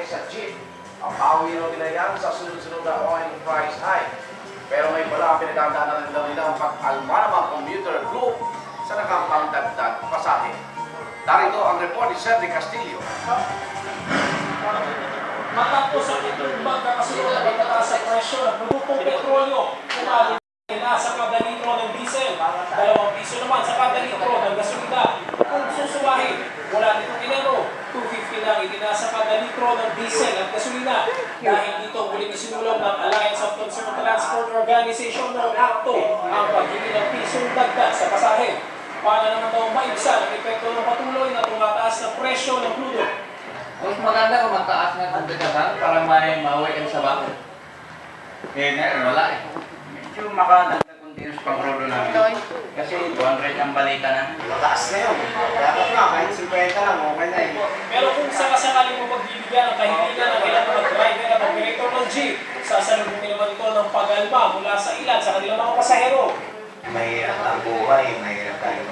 sa jeep. Ang pawi nila nila yan sa sunod-sunod na oil price hike. Pero ngayon pala ang pinagdadaanan nila ang pag-alma ng mga commuter group sa nakapangdagdag pasahe. Darito ang report ni Cedric Castillo. Matapos ang itumbang kakasunod na pagtataas sa presyo ng produktong petrolyo, umali na sa kada litro ng diesel, 2 piso naman sa kada litro ng gasolina. Kung susumahin, wala nitong Enero, 250 lang itinaas sa kada litro ng diesel at gasolina. Dahil dito muling isinulong ng Alliance of Concerned Transport Organization ng ACTO ang paghili ng pisong dagdag sa pasahe. Para naman daw maibsan ang epekto ng patuloy na tumataas na presyo ng crudo. Mas maganda kung mataas na kung para may mauwi ka sa bako. Wala eh. Medyo makadagdag continuous pang rodo namin. Kasi 200 ang balita na. Mataas na yun. Dapat nga, kahit 50 lang, okay na eh. Pero kung sakasakali mo magbibigyan ng kahilingan ng ilang mga driver at operator ng jeep, sasalubungin naman ito ng pag-alma mula sa ilan sa kanilang mga pasahero. Mahirap ang buhay, mahirap tayong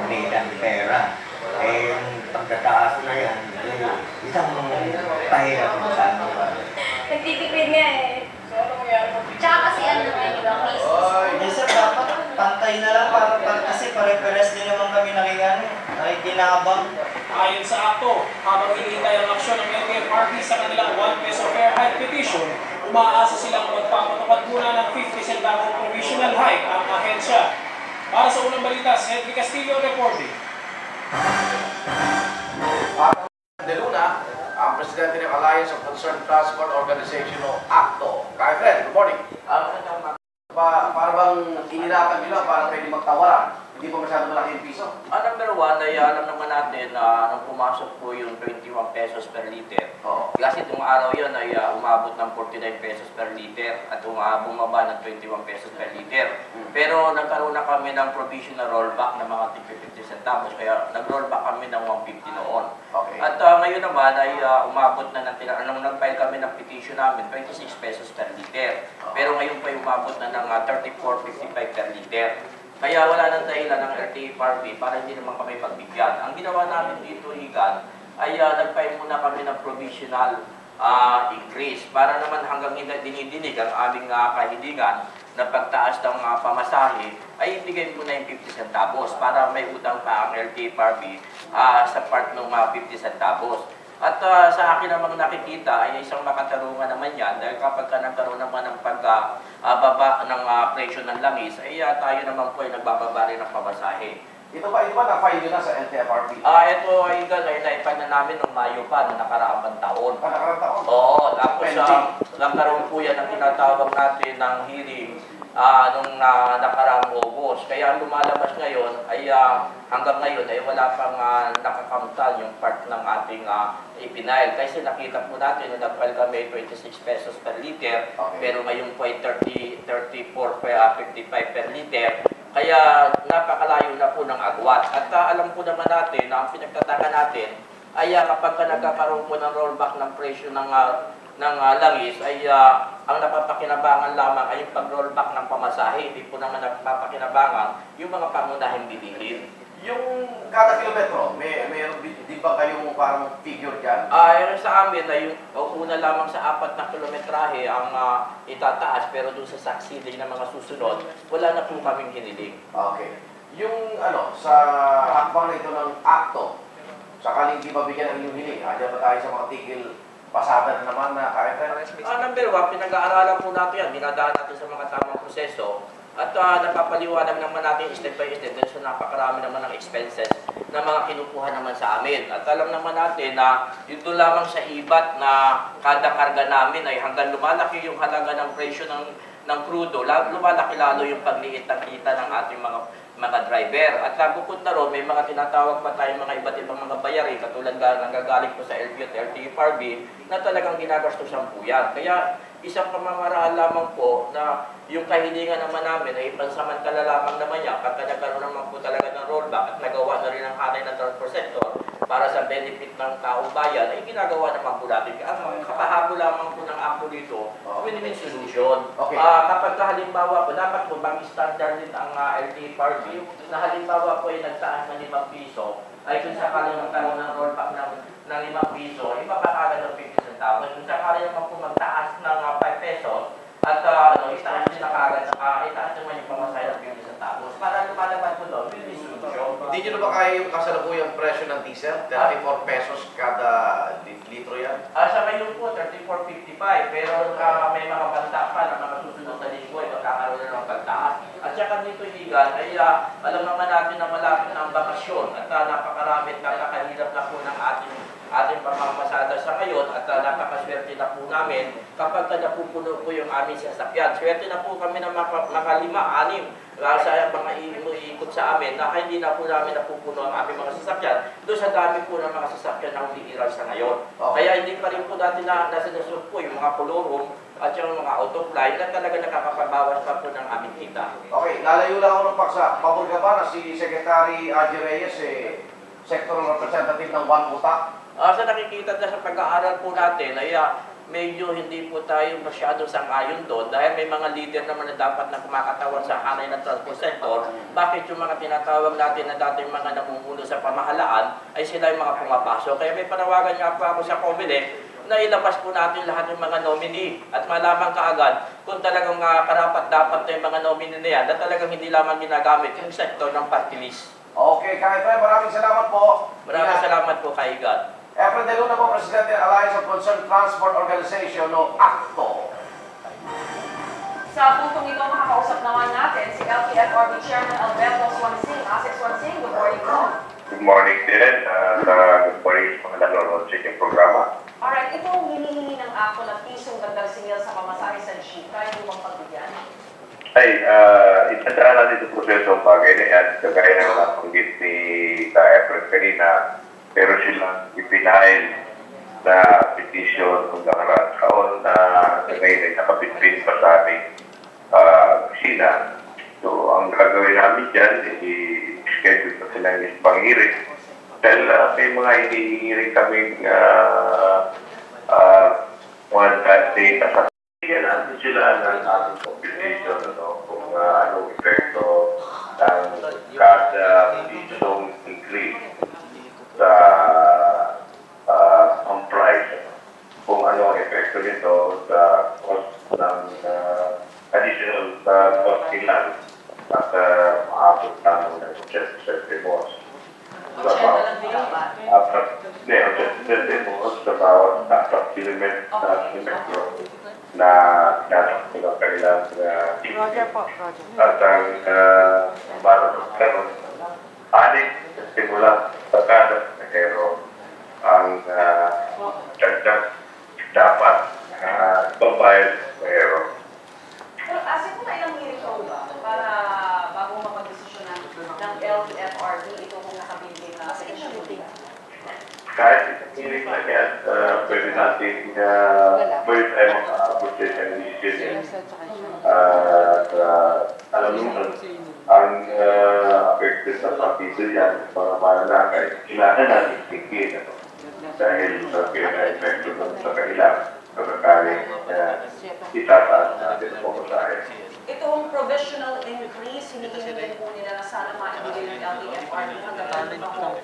kumita ng pera. Eh, yung pagkataas na yan, isang pahirap mo sa ano. Nagtitipid nga eh. Tsaka kasi ano naman yung business. Hindi sir, dapat pantay na lang kasi pare-pares din naman kami nakikinabang. Ayon sa akto, habang hinihintay ang aksyon ng LTFRB sa kanilang 1 peso fair hike petition, umaasa silang magpapatupad muna ng 50 centavong provisional hike ang ahensya. Para sa unang balita, Cedric Castillo reporting. De Luna, ang presidente ng Alliance of Concerned Transport Organization o ACTO. Kaya Fred, good morning. Para bang inilatag nila para pwede magtawaran? Hindi pa masyadong malaki yung piso? Number 1 ay alam naman natin na nung pumasok po yung 21 pesos per liter. Kasi itong araw yun ay umabot ng 49 pesos per liter at bumaba ng 21 pesos per liter. Pero nagkaroon na kami ng provisional rollback ng mga 50 centavos kaya nag-rollback kami ng 150 noon. Okay. At ngayon naman ay umabot na nung nag-file kami ng petition namin 26 pesos per liter. Pero ngayon pa umabot na ng 34.55 per liter. Kaya wala nang dahilan ng LTFRB para hindi naman kami pagbigyan. Ang ginawa namin dito, Higan, ay nag-file muna kami ng provisional increase para naman hanggang dinidinig ang aming kahilingan na pagtaas ng pamasahe ay ibigay muna yung 50 centavos para may utang pa ang LTFRB sa part ng 50 centavos. At sa akin namang nakikita ay isang makatarungan naman yan dahil kapag nagkaroon naman ng pagbaba ng presyo ng langis ay tayo naman po ay nagbababa rin ng pamasahe. Ito ba na-file nyo na sa LTFRB? Ito ay na-file na namin noong Mayo pa, noong nakaraang taon. Nakarang taon? Oo, tapos nagkaroon po yan ang tinatawag natin ng hearing nung nakaraang August. Kaya lumalabas ngayon ay hanggang ngayon ay wala pang nakakamtan yung part ng ating ipinail. Kasi nakita po natin na nag-file kami 26 pesos per liter, pero ngayon po ay 34.55 per liter. Kaya napakalayo na po ng agwat. At alam po naman natin na ang pinagtataka natin ay kapag nagkakaroon po ng rollback ng presyo ng langis ay ang napapakinabangan lamang ay yung pag-rollback ng pamasahe. Hindi po naman napapakinabangan yung mga pangunahing bilihin. Yung kada kilometro, mayroon di ba kayong parang figure dyan? Sa amin ay yung una lamang sa 4 na kilometrahe ang itataas pero doon sa succeeding na mga susunod, wala na po kaming hiniling. Okay. Yung sa hakbang na ito ng ACTO, sakaling di mabigyan ng inyong hiling, andyan ba tayo sa mga tigil pasada na naman na KFN? Number 1, pinag-aaralan po natin yan, dinadaan natin sa mga tamang proseso. At napapaliwanag naman natin step by step dahil sa napakarami naman ng expenses na mga kinukuha naman sa amin. At alam naman natin na dito lamang sa ibat na kada karga namin ay hanggang lumalaki yung halaga ng presyo ng crudo, lumalaki lalo yung pagliit ng kita ng ating mga driver. At bukod na ron, may mga tinatawag pa tayong mga iba't ibang mga bayari katulad nanggagaling po sa LTO at LTFRB na talagang ginagastusan po yan. Kaya isang pamamaraan lamang po na yung kahilingan naman namin ay pansamantala lamang naman yan kapag nagkaroon naman po talaga ng rollback at nagawa na rin ang hanay ng transport sector para sa benefit ng taong bayan ay ginagawa naman po natin. Ang kapahabol lamang po ng ako dito, win-win solution. Okay. Kapag halimbawa po, dapat po bang standard din ang LTFRB na halimbawa po ay nagtaas ng 5 piso ay kung sakaling magkaroon ng rollback ng 5 piso ay mapakaga ng 50 Di nyo na ba kaya yung kasalukuyang presyo ng diesel? 34 pesos kada litro yan? Sa ngayon po, 34.55, pero may mga banta pa na mga susunod na linggo, magkakaroon na ng bantaan. At saka dito, Igan, ay alam naman natin na malapit na ang bakasyon at napakarami at nakakahirap na po ng ating pamamasada sa ngayon at napakaswerte na po namin kapag napupuno po yung aming sasakyan. Swerte na po kami ng mga 5-6 sa mga iikot sa amin na hindi na po namin napupuno ang aming mga sasakyan doon sa dami po ng mga sasakyan na umiiral sa ngayon. Kaya hindi pa rin po natin nasinasok po yung mga kolorum at yung mga autofly na talaga nakakapabawas pa po ng aming kita. Okay, lalayo lang ako ng paksa. Pabor ka ba na si Secretary Aji Reyes, sectoral representative ng One Utak? Sa nakikita na sa pag-aaral po natin ay medyo hindi po tayo masyadong sang-ayon doon dahil may mga leader naman na dapat na kumakatawan sa hanay ng transport sector. Bakit yung mga tinatawag natin na dating mga namumuno sa pamahalaan ay sila yung mga pumapasok? Kaya may panawagan nga po ako sa COMELEC na ilabas po natin lahat ng mga nominee at malaman kaagad kung talagang karapat-dapat na yung mga nominee na yan na talagang hindi lamang ginagamit yung sektor ng party list. Okay, kahit maraming salamat po. Maraming salamat po kay God. Efren De Luna po, Presidente ng Alliance of Concerned Transport Organization o ACTO. Sa puntong ito, makakausap naman natin si LTFRB Chairman Alberto Swansing. Asik Swansing, good morning po. Good morning din. Good morning sa mga nanonood sa inyong programa. Alright, itong hinihingi ng ako na pisong dagdag singil sa pamasahe sa jeep, kaya mo bang pagbigyan? Ay, itandaan natin itong proseso ang bagay na yan. Kagaya na napanggit ni Efren kanina, pero silang ipinahil na petition kung nakaraang taon na ngayon ay nakapitpin pa sa aming kusina. So, ang gagawin namin dyan, i-schedule pa silang pang-hearing. Dahil may mga hinihingiring kaming one day na sa bigyan natin sila ng ating computation kung anong epekto ng kada pisong increase sa ang price, kung ano ang epekto nito sa cost ng additional cost nila at maabot namin ng 80 centimos. Hindi, 80 centimos sa bawat approximate na metro na nasa ng kanilang at ang para sa kanon, aning simula sa kada pero ang dagdag dapat babayad pero. Pero asik mo na ilang hearing ko ba para bago mapag-desisyonan ng LTFRB ito kung nakabinding na sa issue? Kahit isang hearing lang yan, pwede natin pwede tayo makaabot sa isang decision. Alam mo, ang affected na partido yan para malalakay, kailangan natin tingin dahil sa pinaka-epekto sa kanila pagkakaling itataas natin po sa akin. Itong provisional increase, hinihingi po nila na sana maibigay ng LTFRB hanggang ako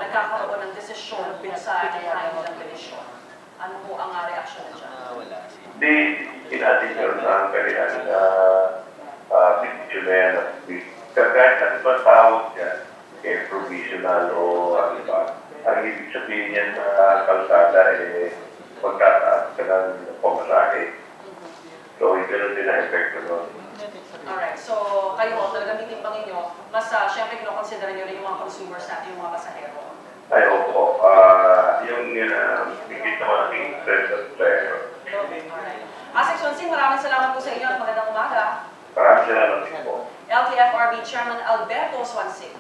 nagkakaroon ng desisyon sa ihahin ng petisyon. Ano po ang reaksyon na dyan? Hindi natin yun ang kanilang petition na yan. Kahit ano ba tawag yan, provisional o ano ba, ang ibig sabihin yan sa kalsada magkataas ka ng pamasahe. So, gano'n din ang epekto nun. Alright, so kayo, talagang mitimpang inyo, mas syempre kinoconsider nyo rin yung mga consumers natin, yung mga pasahero. Ay, opo. Yung higit naman ang interest at pasahero. Asik Swansing, maraming salamat po sa inyo at magandang umaga. Maraming salamat po. LTFRB Chairman Alberto Swansing.